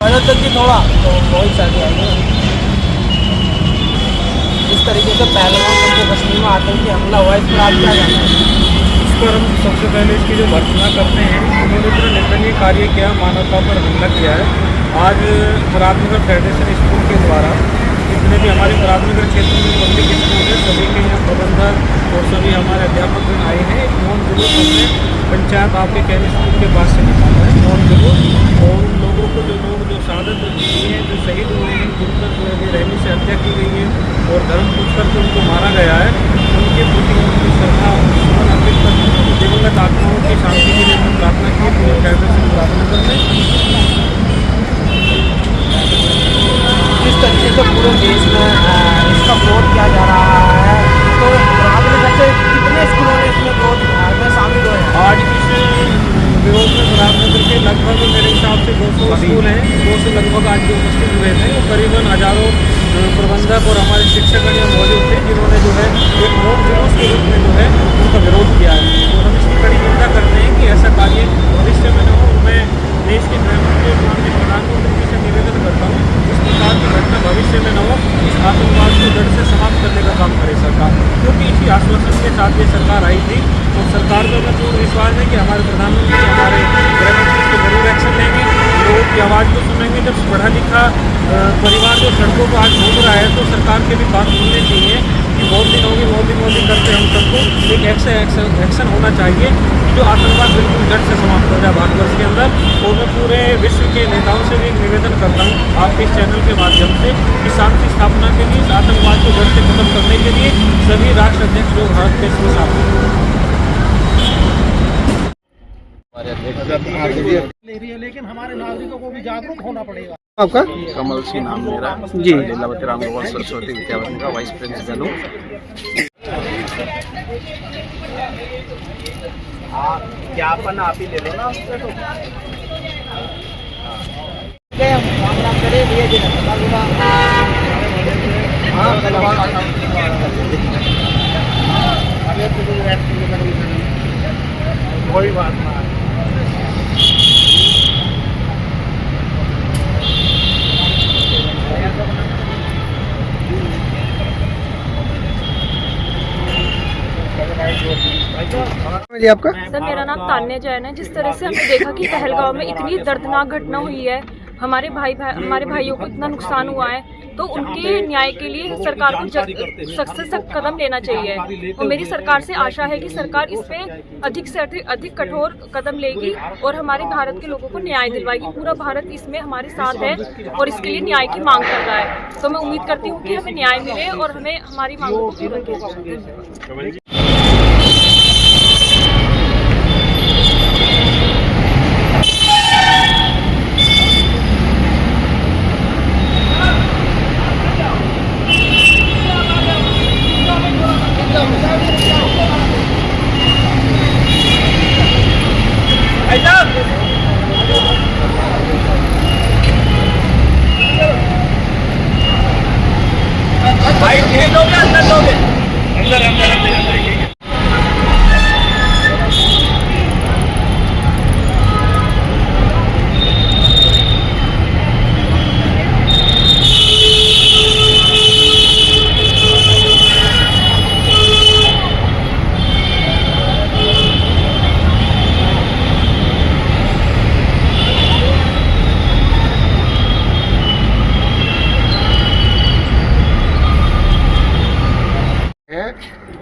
मदद की थोड़ा तो बहुत सारी आएगी। इस तरीके से पहलगाम जम्मू कश्मीर में आतंकी हमला हुआ, इस पर आप क्या कहना है? इस पर हम सबसे पहले इसकी जो भर्त्सना करते हैं, उन्होंने इतना निंदनीय कार्य किया, मानवता पर हमला किया है। आज मुरादनगर फेडरेशन स्कूल के द्वारा जितने भी हमारे मुरादनगर क्षेत्र में पब्लिक स्कूल है, सभी के यहाँ प्रबंधक और सभी हमारे अध्यापक भी आए हैं। एक मौन जुलूस हमने पंचायत आपके कैन स्कूल के पास से निकाला है, मौन जुलूस। और उन लोगों को जो शहादत दी है, जो शहीद हुए हैं, गुरुतर रहने से हत्या की गई है और धर्म पूछ करके उनको मारा गया है, उनके प्रति उनकी श्रद्धा सुमन अर्पित करते हैं। दिवंगत आत्माओं की शांति के लिए हम प्रार्थना की पूरे फेडरेशन मुरादनगर में। किस तरीके से पूरे देश में इसका विरोध किया जा रहा है, तो मुरादनगर से कितने स्कूलों ने इसमें विरोध में शामिल हुए हैं? आज इस विरोध में मुरादनगर के लगभग मेरे हिसाब से 200 स्कूल हैं, 200 लगभग आज जो उपस्थित हुए थे। करीबन हजारों प्रबंधक और हमारे शिक्षकगण यहाँ मौजूद थे, जिन्होंने जो है एक मौन जुलूस के रूप में जो है उनका विरोध किया है। और हम इसकी कड़ी निंदा करते हैं कि ऐसा कार्य भविष्य में न हो। मैं देश के गृहमंत्री माननीय प्रधानमंत्री से निवेदन करता हूँ, इस प्रकार की घटना भविष्य में न हो। इस आतंकवाद को जड़ से समाप्त करने का काम करे सरकार, क्योंकि इसी आश्वासन के साथ ये सरकार आई थी। और सरकार को हमें पूर्ण विश्वास है कि हमारे प्रधानमंत्री हमारे गृहमंत्री इस पर जरूर एक्शन लेंगे, लोगों की आवाज़ को सुनेंगे। जब पढ़ा लिखा परिवार जो सड़कों पर आज घूम रहा है, तो सरकार के भी बात सुननी चाहिए कि बहुत दिन होगी मोदी करते हम सबको एक एक्शन होना चाहिए कि जो आतंकवाद बिल्कुल जड़ से समाप्त हो जाए भारतवर्ष के अंदर। और मैं पूरे विश्व के नेताओं से भी एक निवेदन करता हूँ आपके इस चैनल के माध्यम से कि शांति स्थापना के लिए, इस आतंकवाद को जड़ से खत्म करने के लिए सभी राष्ट्र अध्यक्ष जो भारत के इसमें शामिल हैं। लेकिन हमारे नागरिकों को भी जागरूक होना पड़ेगा। आपका? कमल सिंह नाम मेरा जी। लीलावती राम गोपाल सरस्वती विद्यालय का वाइस प्रिंसिपल हूँ। ज्ञापन आप ही ले लो ना उससे, तो काम करे कोई बात ना। जी आपका? सर मेरा नाम तान्या जैन है। जिस तरह से हमने देखा कि पहलगाम में इतनी दर्दनाक घटना हुई है, हमारे भाइयों को इतना नुकसान हुआ है, तो उनके न्याय के लिए सरकार को सख्त से सख्त कदम लेना चाहिए। और मेरी सरकार से आशा है कि सरकार इस पे अधिक से अधिक कठोर कदम लेगी और हमारे भारत के लोगों को न्याय दिलवाएगी। पूरा भारत इसमें हमारे साथ है और इसके लिए न्याय की मांग कर रहा है। तो मैं उम्मीद करती हूँ कि हमें न्याय मिले और हमें हमारी मांगों को पूरा किया जाए।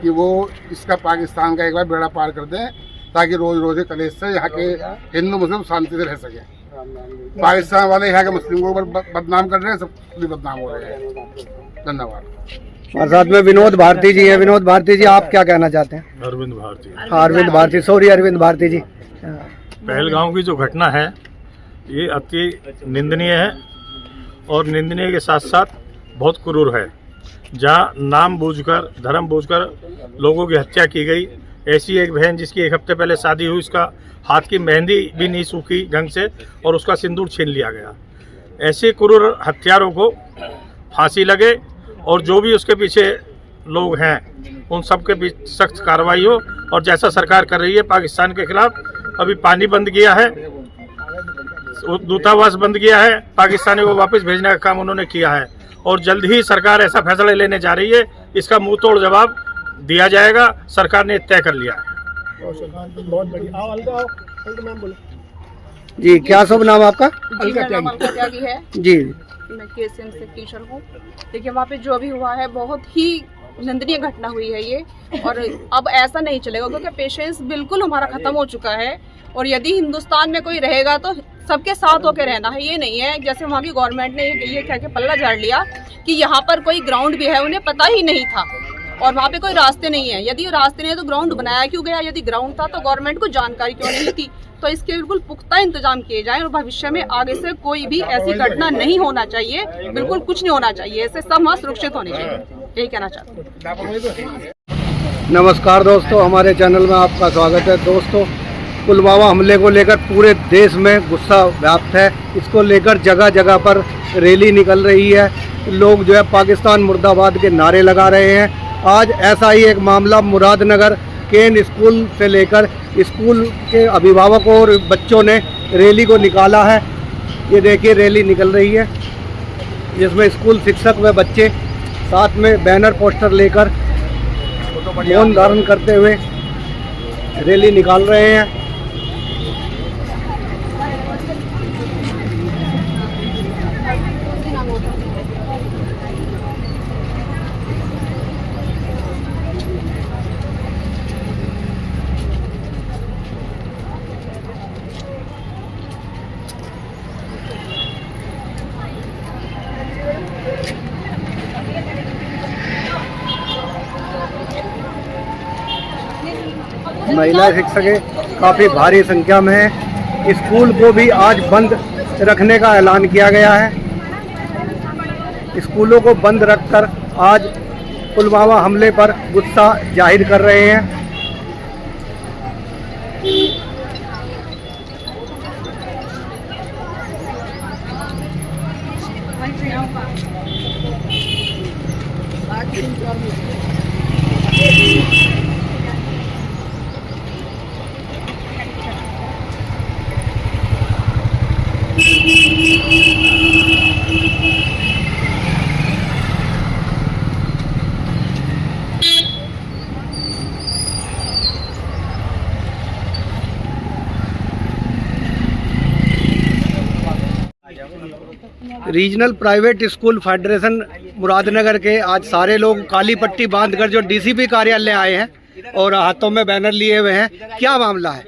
कि वो इसका पाकिस्तान का एक बार बेड़ा पार कर दें, ताकि रोज रोज कलेश से यहाँ के हिंदू मुस्लिम शांति से रह सके। पाकिस्तान वाले यहाँ के मुस्लिमों को बदनाम कर रहे हैं, सब भी बदनाम हो रहे हैं। धन्यवाद। और साथ में विनोद भारती जी है। विनोद भारती जी, आप क्या कहना चाहते हैं? अरविंद भारती। अरविंद भारती जी। पहलगाम की जो घटना है ये अति निंदनीय है और निंदनीय के साथ साथ बहुत क्रूर है। जहाँ नाम बूझकर, धर्म बूझकर लोगों की हत्या की गई। ऐसी एक बहन जिसकी एक हफ्ते पहले शादी हुई, उसका हाथ की मेहंदी भी नहीं सूखी ढंग से और उसका सिंदूर छीन लिया गया। ऐसे क्रूर हत्यारों को फांसी लगे और जो भी उसके पीछे लोग हैं उन सब के बीच सख्त कार्रवाई हो। और जैसा सरकार कर रही है पाकिस्तान के खिलाफ, अभी पानी बंद किया है, दूतावास बंद किया है, पाकिस्तानी को वापस भेजने का काम उन्होंने किया है और जल्द ही सरकार ऐसा फैसला लेने जा रही है, इसका मुंह तोड़ जवाब दिया जाएगा। सरकार ने तय कर लिया है। बहुत बढ़िया। जी, क्या शुभ नाम आपका? जी, मेरा नाम अलका त्यागी है। जी, मैं KSM से टीचर हूँ। देखिए, वहाँ पे जो भी हुआ है बहुत ही निंदनीय घटना हुई है ये, और अब ऐसा नहीं चलेगा क्योंकि पेशेंस बिल्कुल हमारा खत्म हो चुका है। और यदि हिंदुस्तान में कोई रहेगा तो सबके साथ होकर रहना है, ये नहीं है जैसे वहाँ की गवर्नमेंट ने ये कह के पल्ला झाड़ लिया कि यहाँ पर कोई ग्राउंड भी है, उन्हें पता ही नहीं था और वहाँ पे कोई रास्ते नहीं है। यदि रास्ते नहीं है तो ग्राउंड बनाया क्यों गया? यदि ग्राउंड था तो गवर्नमेंट को जानकारी क्यों नहीं थी? तो इसके बिल्कुल पुख्ता इंतजाम किए जाएं और भविष्य में आगे से कोई भी ऐसी घटना नहीं होना चाहिए, बिल्कुल कुछ नहीं होना चाहिए, ऐसे सब वहाँ सुरक्षित होने चाहिए, यही कहना चाहते हैं। नमस्कार दोस्तों, हमारे चैनल में आपका स्वागत है। दोस्तों, पुलवामा हमले को लेकर पूरे देश में गुस्सा व्याप्त है। इसको लेकर जगह जगह पर रैली निकल रही है, लोग जो है पाकिस्तान मुर्दाबाद के नारे लगा रहे हैं। आज ऐसा ही एक मामला मुरादनगर केन स्कूल से लेकर स्कूल के अभिभावकों और बच्चों ने रैली को निकाला है। ये देखिए रैली निकल रही है जिसमें स्कूल शिक्षक व बच्चे साथ में बैनर पोस्टर लेकर मौन धारण करते हुए रैली निकाल रहे हैं। महिला शिक्षक काफ़ी भारी संख्या में है। स्कूल को भी आज बंद रखने का ऐलान किया गया है। स्कूलों को बंद रखकर आज पुलवामा हमले पर गुस्सा जाहिर कर रहे हैं। Regional private school federation Muradnagar के आज सारे लोग काली पट्टी बांधकर जो डीसीपी कार्यालय आए हैं और हाथों में बैनर लिए हुए हैं। क्या मामला है?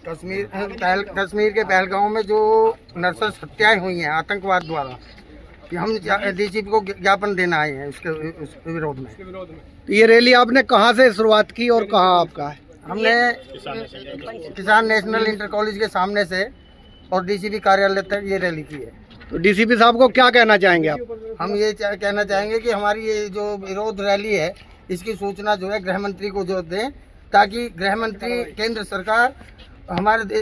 कश्मीर के पहलगांव में जो नर्सर हत्याएं हुई हैं आतंकवाद द्वारा, कि हम डीसीपी को ज्ञापन देना आए हैं उसके विरोध में। तो ये रैली आपने कहाँ से शुरुआत की और कहाँ आपका है? हमने किसान नेशनल इंटर कॉलेज के सामने से और डीसीपी कार्यालय तक ये रैली की है। तो डीसीपी साहब को क्या कहना चाहेंगे आप? हम ये कहना चाहेंगे कि हमारी ये जो विरोध रैली है इसकी सूचना जो है गृह मंत्री को जो दें, ताकि गृह मंत्री केंद्र सरकार हमारे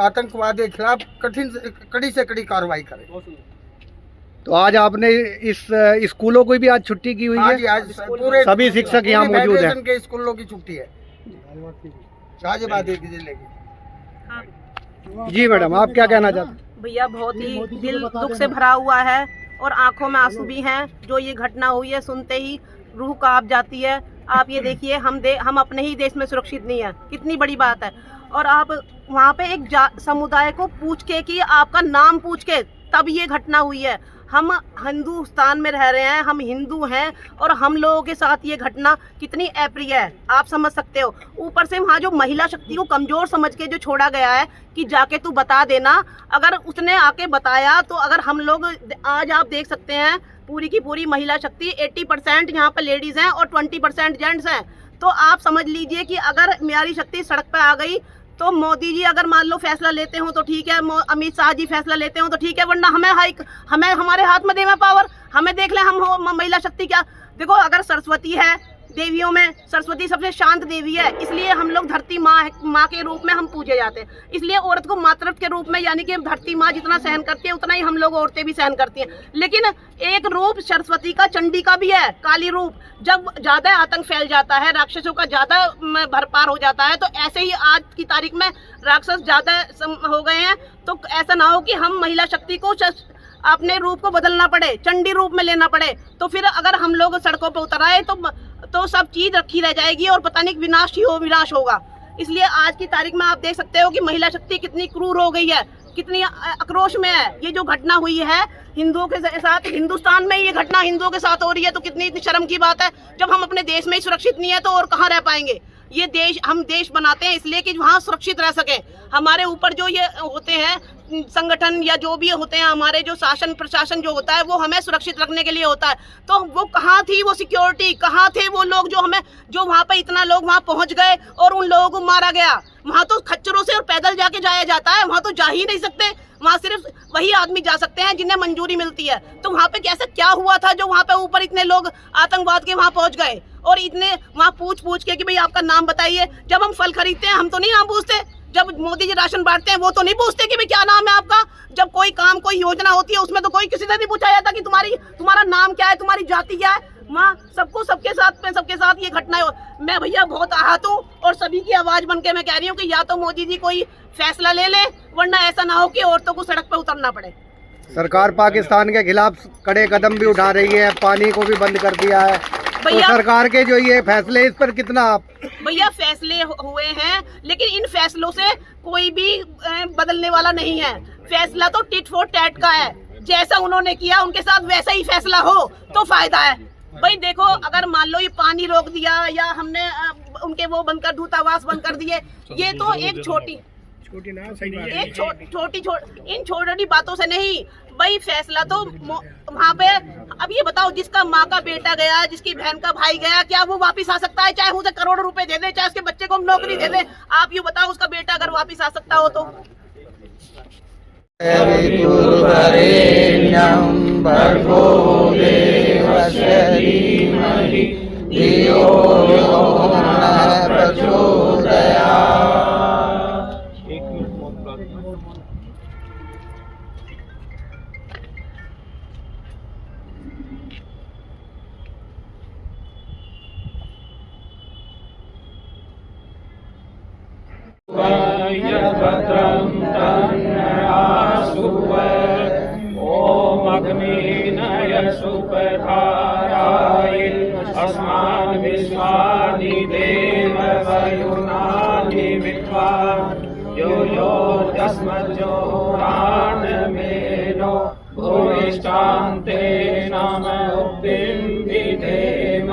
आतंकवाद के खिलाफ कड़ी से कड़ी कार्रवाई करे। तो आज आपने इस स्कूलों को भी आज छुट्टी की हुई है? जी, आज पूरे सभी शिक्षक यहाँ मौजूद हैं। के स्कूलों की छुट्टी है गाजियाबाद जिले की। जी मैडम, आप क्या कहना चाहते हैं? भैया, बहुत ही दिल दुख से भरा हुआ है और आंखों में आंसू भी हैं। जो ये घटना हुई है सुनते ही रूह कांप जाती है। आप ये देखिए, हम अपने ही देश में सुरक्षित नहीं है, कितनी बड़ी बात है। और आप वहाँ पे एक समुदाय को पूछ के कि आपका नाम पूछ के तब ये घटना हुई है। हम हिंदुस्तान में रह रहे हैं, हम हिंदू हैं और हम लोगों के साथ ये घटना कितनी अप्रिय है आप समझ सकते हो। ऊपर से वहाँ जो महिला शक्ति को कमज़ोर समझ के जो छोड़ा गया है कि जाके तू बता देना, अगर उसने आके बताया तो अगर हम लोग आज आप देख सकते हैं पूरी की पूरी महिला शक्ति 80% यहाँ पर लेडीज़ हैं और 20% जेंट्स हैं। तो आप समझ लीजिए कि अगर नारी शक्ति सड़क पर आ गई तो मोदी जी अगर मान लो फैसला लेते हो तो ठीक है, अमित शाह जी फैसला लेते हो तो ठीक है, वरना हमें हमारे हाथ में देना पावर। हमें देख लें हम हो महिला शक्ति क्या। देखो, अगर सरस्वती है देवियों में सरस्वती सबसे शांत देवी है, इसलिए हम लोग धरती माँ के रूप में हम पूजे जाते हैं। इसलिए औरत को मातृत्व के रूप में, यानी कि धरती माँ जितना सहन करती है उतना ही हम लोग औरतें भी सहन करती हैं। लेकिन एक रूप सरस्वती का, चंडी का भी है, काली रूप। जब ज्यादा आतंक फैल जाता है, राक्षसों का ज्यादा भरपार हो जाता है, तो ऐसे ही आज की तारीख में राक्षस ज्यादा हो गए हैं। तो ऐसा ना हो कि हम महिला शक्ति को अपने रूप को बदलना पड़े, चंडी रूप में लेना पड़े। तो फिर अगर हम लोग सड़कों पर उतर आए तो सब चीज रखी रह जाएगी और पता नहीं विनाश होगा। इसलिए आज की तारीख में आप देख सकते हो कि महिला शक्ति कितनी क्रूर हो गई है, कितनी आक्रोश में है। ये जो घटना हुई है हिंदुओं के साथ, हिंदुस्तान में ये घटना हिंदुओं के साथ हो रही है, तो कितनी शर्म की बात है। जब हम अपने देश में ही सुरक्षित नहीं है तो और कहाँ रह पाएंगे। ये देश, हम देश बनाते हैं इसलिए कि वहाँ सुरक्षित रह सके। हमारे ऊपर जो ये होते हैं संगठन या जो भी होते हैं, हमारे जो शासन प्रशासन जो होता है वो हमें सुरक्षित रखने के लिए होता है। तो वो कहाँ थी वो सिक्योरिटी, कहाँ थे वो लोग जो वहाँ पे इतना लोग वहाँ पहुँच गए और उन लोगों को मारा गया। वहाँ तो खच्चरों से और पैदल जाके जाया जाता है, वहाँ तो जा ही नहीं सकते। वहाँ सिर्फ वही आदमी जा सकते हैं जिन्हें मंजूरी मिलती है। तो वहाँ पे कैसे क्या हुआ था जो वहाँ पे ऊपर इतने लोग आतंकवाद के वहाँ पहुँच गए और इतने वहाँ पूछ के कि भाई आपका नाम बताइए। जब हम फल खरीदते हैं हम तो नहीं नाम पूछते, जब मोदी जी राशन बांटते हैं वो तो नहीं पूछते कि भाई क्या नाम है आपका। जब कोई काम, कोई योजना होती है उसमें तो कोई किसी से नहीं पूछा जाता कि तुम्हारा नाम क्या है, तुम्हारी जाति क्या है। माँ सबको सबके साथ ये घटनाएं। मैं भैया बहुत आहत हूँ और सभी की आवाज बन के मैं कह रही हूँ कि या तो मोदी जी कोई फैसला ले ले, वरना ऐसा ना हो कि औरतों को सड़क पे उतरना पड़े। सरकार पाकिस्तान के खिलाफ कड़े कदम भी उठा रही है, पानी को भी बंद कर दिया है। तो सरकार के जो ये फैसले, इस पर कितना आप? भैया फैसले हुए हैं, लेकिन इन फैसलों से कोई भी बदलने वाला नहीं है। फैसला तो टिट फॉर टैट का है, जैसा उन्होंने किया उनके साथ वैसा ही फैसला हो तो फायदा है। भाई देखो, अगर मान लो ये पानी रोक दिया या हमने उनके वो बंद कर, दूतावास बंद कर दिए, ये तो एक इन छोटी बातों से नहीं। भाई फैसला तो वहाँ पे, अब ये बताओ, जिसका माँ का बेटा गया, जिसकी बहन का भाई गया, क्या वो वापिस आ सकता है? चाहे उसे करोड़ों रुपए दे दे, चाहे उसके बच्चे को हम नौकरी दे दे, आप ये बताओ उसका बेटा अगर वापिस आ सकता हो तो। ओम अग्निनय सुपधाराय अस्मान् विश्वानि देव वयुनानि विद्वा यो यो तस्मज्जोरान् मेनो भूरिष्ठान्ते नाम उक्तिं विधेम।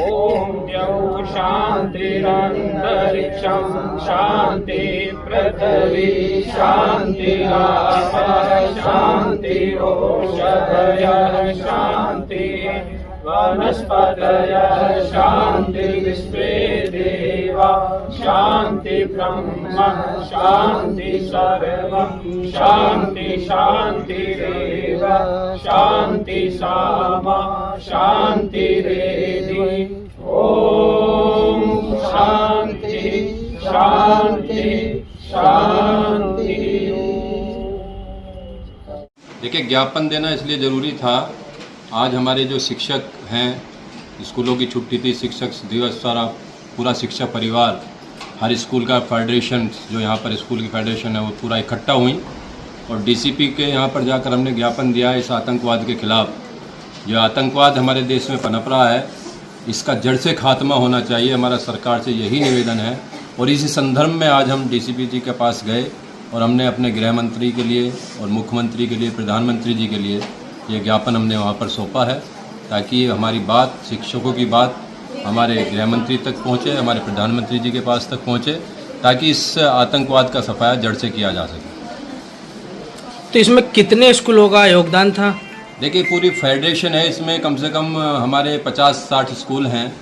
ओम द्यौ शान्तिरन्तरिक्षं शान्ति पृथिवी शान्तिरापः शान्तिरोषधयः शान्ति वनस्पतयः शान्ति विश्वे देवा शान्ति ब्रह्म शान्ति सर्वं शान्ति शान्तिरेव शान्ति सामा शान्तिरेधि। ओम शांति शांति शांति। देखिए, ज्ञापन देना इसलिए ज़रूरी था। आज हमारे जो शिक्षक हैं, स्कूलों की छुट्टी थी, शिक्षक दिवस, सारा पूरा शिक्षक परिवार, हर स्कूल का फेडरेशन, जो यहाँ पर स्कूल की फेडरेशन है, वो पूरा इकट्ठा हुई और डीसीपी के यहाँ पर जाकर हमने ज्ञापन दिया इस आतंकवाद के खिलाफ। जो आतंकवाद हमारे देश में पनप रहा है, इसका जड़ से खात्मा होना चाहिए। हमारा सरकार से यही निवेदन है और इसी संदर्भ में आज हम डीसीपी जी के पास गए और हमने अपने गृह मंत्री के लिए और मुख्यमंत्री के लिए, प्रधानमंत्री जी के लिए ये ज्ञापन हमने वहाँ पर सौंपा है, ताकि हमारी बात, शिक्षकों की बात हमारे गृह मंत्री तक पहुँचे, हमारे प्रधानमंत्री जी के पास तक पहुँचे, ताकि इस आतंकवाद का सफाया जड़ से किया जा सके। तो इसमें कितने स्कूलों का योगदान था? देखिए, पूरी फेडरेशन है, इसमें कम से कम हमारे 50-60 स्कूल हैं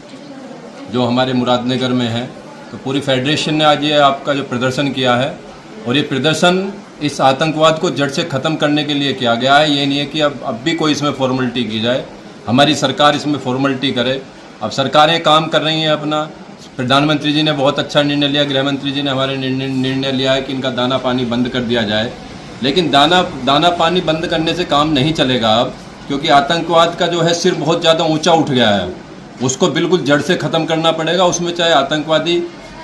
जो हमारे मुरादनगर में हैं। तो पूरी फेडरेशन ने आज ये आपका जो प्रदर्शन किया है, और ये प्रदर्शन इस आतंकवाद को जड़ से ख़त्म करने के लिए किया गया है। ये नहीं है कि अब भी कोई इसमें फॉर्मेलिटी की जाए। हमारी सरकार इसमें फॉर्मेलिटी करे अब सरकारें काम कर रही हैं अपना। प्रधानमंत्री जी ने बहुत अच्छा निर्णय लिया, गृह मंत्री जी ने हमारे निर्णय लिया है कि इनका दाना पानी बंद कर दिया जाए। लेकिन दाना पानी बंद करने से काम नहीं चलेगा अब, क्योंकि आतंकवाद का जो है सिर बहुत ज़्यादा ऊंचा उठ गया है। उसको बिल्कुल जड़ से ख़त्म करना पड़ेगा। उसमें चाहे आतंकवादी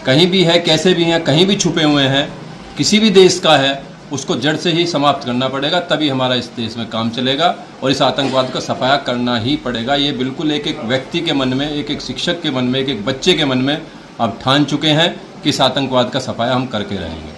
कहीं भी है, कैसे भी हैं, कहीं भी छुपे हुए हैं, किसी भी देश का है, उसको जड़ से ही समाप्त करना पड़ेगा, तभी हमारा इस देश में काम चलेगा। और इस आतंकवाद का सफाया करना ही पड़ेगा। ये बिल्कुल एक एक व्यक्ति के मन में, एक एक शिक्षक के मन में, एक एक बच्चे के मन में अब ठान चुके हैं कि इस आतंकवाद का सफाया हम करके रहेंगे।